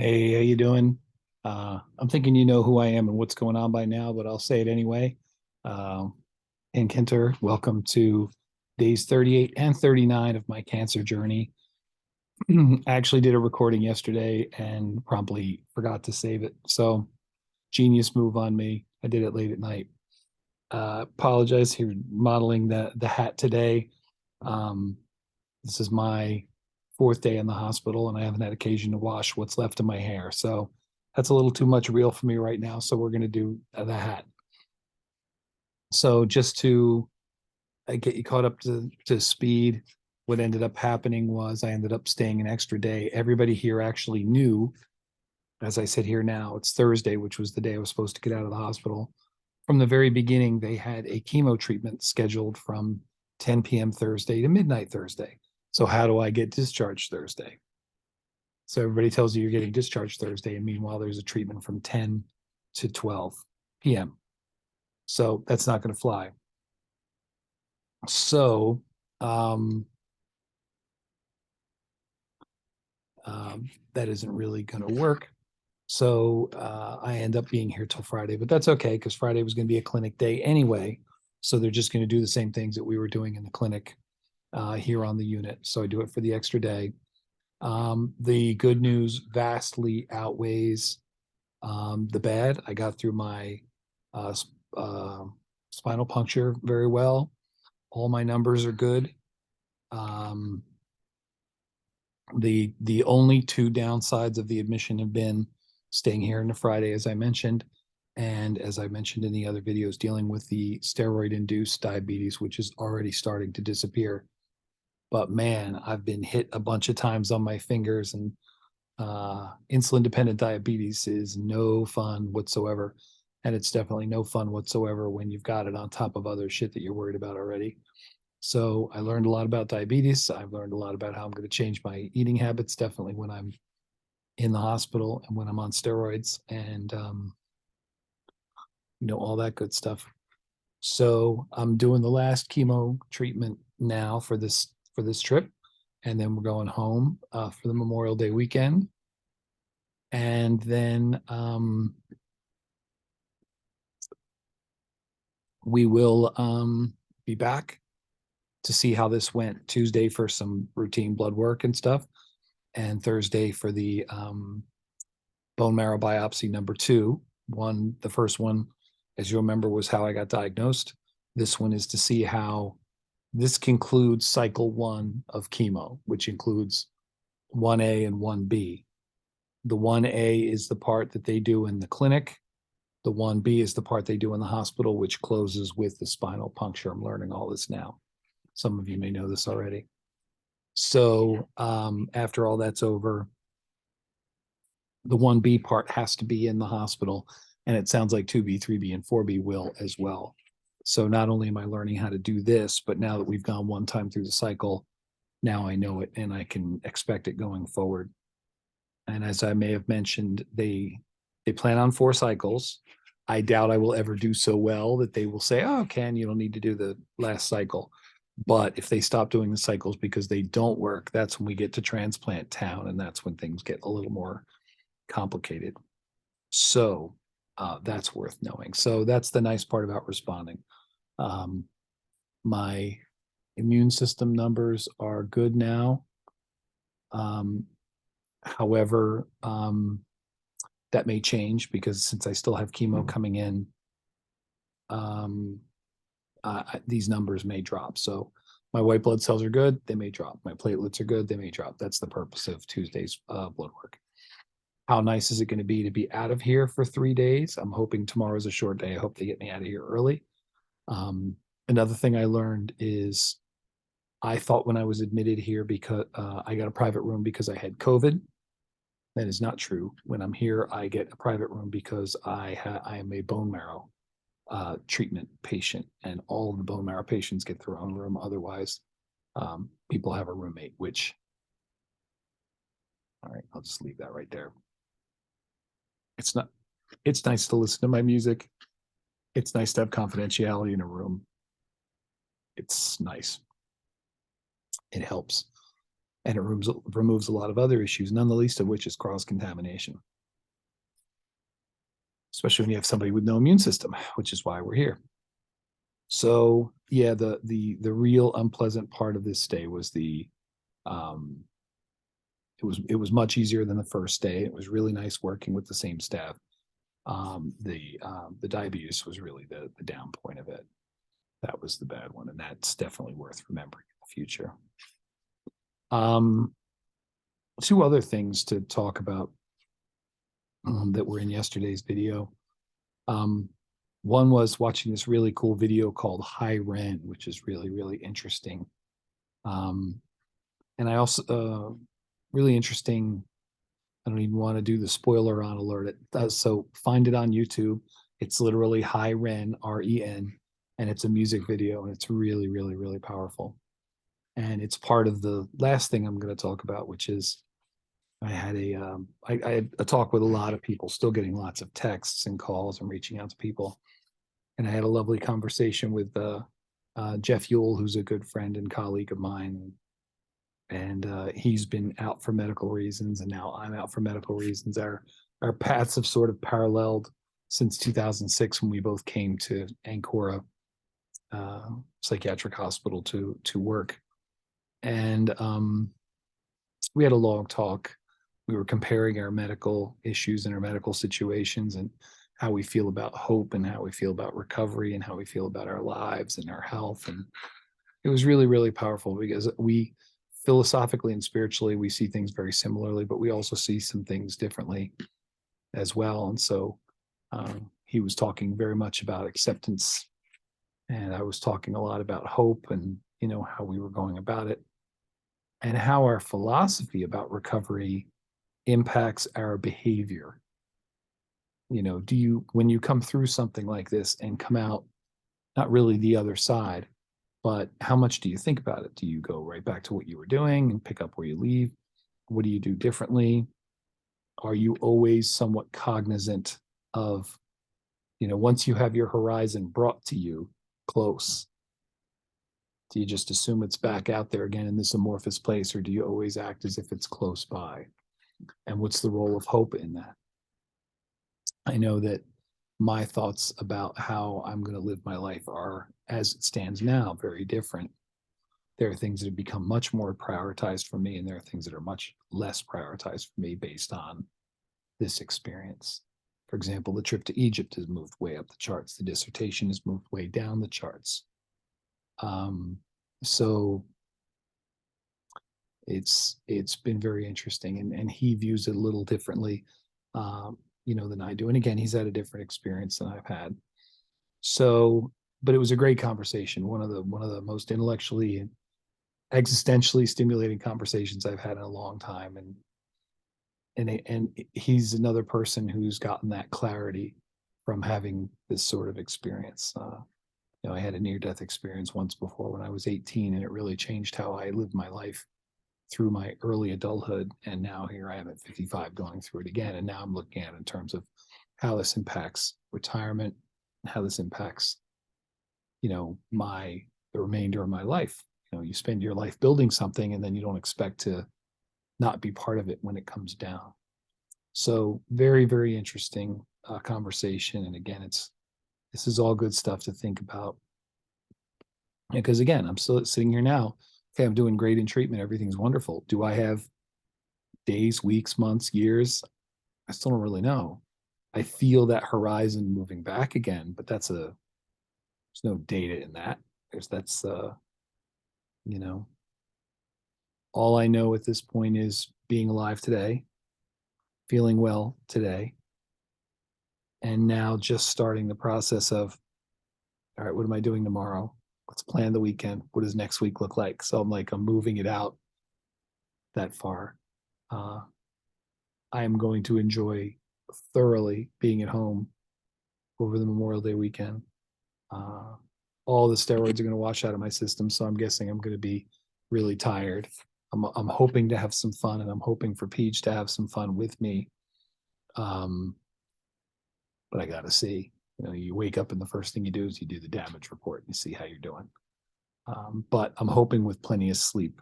Hey, how you doing? I'm thinking you know who I am and what's going on by now, but I'll say it anyway. Uh, Hank Hinter, welcome to days 38 and 39 of my cancer journey. I actually did a recording yesterday and promptly forgot to save it. So, genius move on me. I did it late at night. Apologize here modeling the hat today. Um, this is my fourth day in the hospital, and I haven't had occasion to wash what's left of my hair. So that's a little too much real for me right now. So we're going to do the hat. So just to get you caught up to speed, what ended up happening was I ended up staying an extra day. Everybody here actually knew, as I sit here now, it's Thursday, which was the day I was supposed to get out of the hospital. From the very beginning, they had a chemo treatment scheduled from 10 p.m. Thursday to midnight Thursday. So how do I get discharged Thursday? So everybody tells you you're getting discharged Thursday, and meanwhile, there's a treatment from 10 to 12 p.m. So that's not going to fly. So um, that isn't really going to work. So I end up being here till Friday, but that's okay because Friday was going to be a clinic day anyway. So they're just going to do the same things that we were doing in the clinic here on the unit. So I do it for the extra day. The good news vastly outweighs the bad. I got through my uh, uh, spinal puncture very well. All my numbers are good. Um, the only two downsides of the admission have been staying here into Friday, as I mentioned, and as I mentioned in the other videos, dealing with the steroid-induced diabetes, which is already starting to disappear. But man, I've been hit a bunch of times on my fingers, and insulin-dependent diabetes is no fun whatsoever. And it's definitely no fun whatsoever when you've got it on top of other shit that you're worried about already. So I learned a lot about diabetes. I've learned a lot about how I'm going to change my eating habits, definitely when I'm in the hospital and when I'm on steroids and, all that good stuff. So I'm doing the last chemo treatment now for this trip. And then we're going home for the Memorial Day weekend. And then we will be back to see how this went Tuesday for some routine blood work and stuff, and Thursday for the bone marrow biopsy number two. The first one, as you remember, was how I got diagnosed. This one is to see how this concludes cycle one of chemo, which includes 1A and 1B. The 1A is the part that they do in the clinic. The 1B is the part they do in the hospital, which closes with the spinal puncture. I'm learning all this now. Some of you may know this already. So after all that's over, the 1B part has to be in the hospital. And it sounds like 2B, 3B, and 4B will as well. So not only am I learning how to do this, but now that we've gone one time through the cycle, now I know it and I can expect it going forward. And as I may have mentioned, they plan on 4 cycles. I doubt I will ever do so well that they will say, "Oh, Ken, you don't need to do the last cycle." But if they stop doing the cycles because they don't work, that's when we get to transplant town, and that's when things get a little more complicated. So that's worth knowing. So that's the nice part about responding. Um, my immune system numbers are good now. Um, however, that may change because since I still have chemo coming in, um, these numbers may drop. So my white blood cells are good, they may drop. My platelets are good, they may drop. That's the purpose of Tuesday's blood work. How nice is it going to be out of here for 3 days? I'm hoping tomorrow's a short day. I hope they get me out of here early. Another thing I learned is I thought when I was admitted here because I got a private room because I had COVID. That is not true. When I'm here, I get a private room because I am a bone marrow treatment patient, and all of the bone marrow patients get their own room. Otherwise, people have a roommate. Which, all right, I'll just leave that right there. It's not. It's nice to listen to my music. It's nice to have confidentiality in a room. It's nice. It helps. and it removes a lot of other issues, none the least of which is cross-contamination, especially when you have somebody with no immune system, which is why we're here. So yeah, the real unpleasant part of this stay was um, it was much easier than the first day. It was really nice working with the same staff. The diabetes was really the down point of it. That was the bad one, and that's definitely worth remembering in the future. Two other things to talk about that were in yesterday's video. One was watching this really cool video called High Ren, which is really, really interesting. And I also, really interesting, I don't even want to do the spoiler on alert. So find it on YouTube. It's literally High Ren, REN, and it's a music video, and it's really, really, really powerful. And it's part of the last thing I'm going to talk about, which is I had I had a talk with a lot of people, still getting lots of texts and calls and reaching out to people. And I had a lovely conversation with Jeff Yule, who's a good friend and colleague of mine. And he's been out for medical reasons, and now I'm out for medical reasons. Our paths have sort of paralleled since 2006 when we both came to Ancora Psychiatric Hospital to work. And we had a long talk. We were comparing our medical issues and our medical situations and how we feel about hope and how we feel about recovery and how we feel about our lives and our health. And it was really, really powerful because we philosophically and spiritually, we see things very similarly, but we also see some things differently as well. And so he was talking very much about acceptance, and I was talking a lot about hope and, you know, how we were going about it and how our philosophy about recovery impacts our behavior. You know, when you come through something like this and come out not really the other side, but how much do you think about it? Do you go right back to what you were doing and pick up where you leave? What do you do differently? Are you always somewhat cognizant of, you know, once you have your horizon brought to you close, do you just assume it's back out there again in this amorphous place, or do you always act as if it's close by? And what's the role of hope in that? I know that my thoughts about how I'm going to live my life are, as it stands now, very different. There are things that have become much more prioritized for me, and there are things that are much less prioritized for me based on this experience. For example, the trip to Egypt has moved way up the charts. The dissertation has moved way down the charts. So it's been very interesting, and he views it a little differently, you know, than I do. And again, he's had a different experience than I've had. So, but it was a great conversation. One of the most intellectually and existentially stimulating conversations I've had in a long time. And he's another person who's gotten that clarity from having this sort of experience. You know, I had a near-death experience once before when I was 18, and it really changed how I lived my life through my early adulthood. And now here I am at 55 going through it again. And now I'm looking at it in terms of how this impacts retirement, how this impacts, you know, the remainder of my life. You know, you spend your life building something, and then you don't expect to not be part of it when it comes down. So very, very interesting conversation. And again, this is all good stuff to think about. Because again, I'm still sitting here now. Okay, I'm doing great in treatment. Everything's wonderful. Do I have days, weeks, months, years? I still don't really know. I feel that horizon moving back again, but there's no data in that. You know, all I know at this point is being alive today, feeling well today, and now just starting the process of, all right, what am I doing tomorrow? Let's plan the weekend. What does next week look like? So I'm moving it out that far. I am going to enjoy thoroughly being at home over the Memorial Day weekend. All the steroids are going to wash out of my system, so I'm guessing I'm going to be really tired. I'm hoping to have some fun, and I'm hoping for Peach to have some fun with me. But I got to see. You know, you wake up and the first thing you do is you do the damage report and you see how you're doing. But I'm hoping with plenty of sleep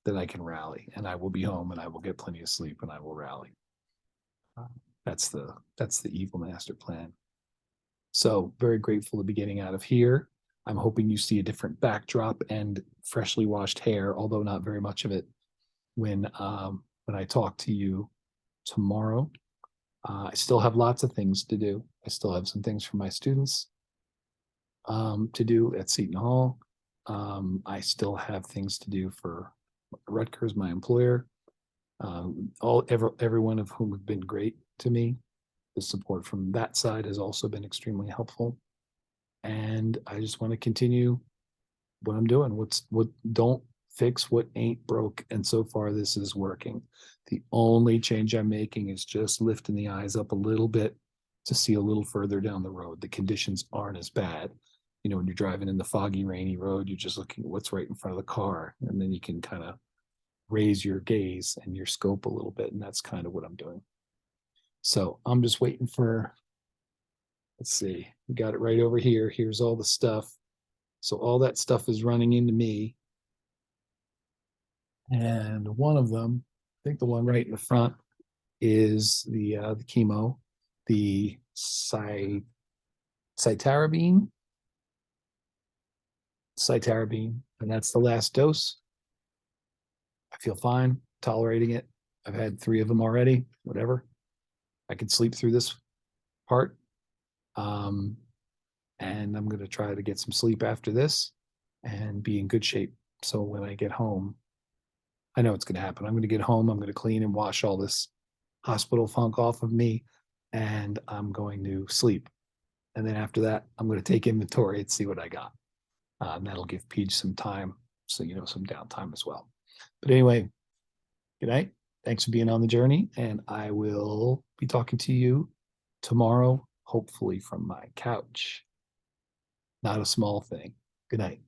then I can rally, and I will be home, and I will get plenty of sleep, and I will rally. That's the evil master plan. So very grateful to be getting out of here. I'm hoping you see a different backdrop and freshly washed hair, although not very much of it, when I talk to you tomorrow. I still have lots of things to do. I still have some things for my students to do at Seton Hall. I still have things to do for Rutgers, my employer. Every one of whom have been great to me. The support from that side has also been extremely helpful. And I just want to continue what I'm doing. Don't fix what ain't broke. And so far, this is working. The only change I'm making is just lifting the eyes up a little bit to see a little further down the road. The conditions aren't as bad. You know, when you're driving in the foggy, rainy road, you're just looking at what's right in front of the car. And then you can kind of raise your gaze and your scope a little bit. And that's kind of what I'm doing. So I'm just waiting for, let's see, we got it right over here. Here's all the stuff. So all that stuff is running into me. And one of them, I think the one right in the front, is the chemo, the cytarabine, and that's the last dose. I feel fine, tolerating it. I've had 3 of them already, whatever. I can sleep through this part. And I'm going to try to get some sleep after this and be in good shape. So when I get home, I know it's going to happen. I'm going to get home. I'm going to clean and wash all this hospital funk off of me, and I'm going to sleep. And then after that, I'm going to take inventory and see what I got. And that'll give Peach some time, so some downtime as well. But anyway, good night. Thanks for being on the journey, and I will be talking to you tomorrow, hopefully from my couch. Not a small thing. Good night.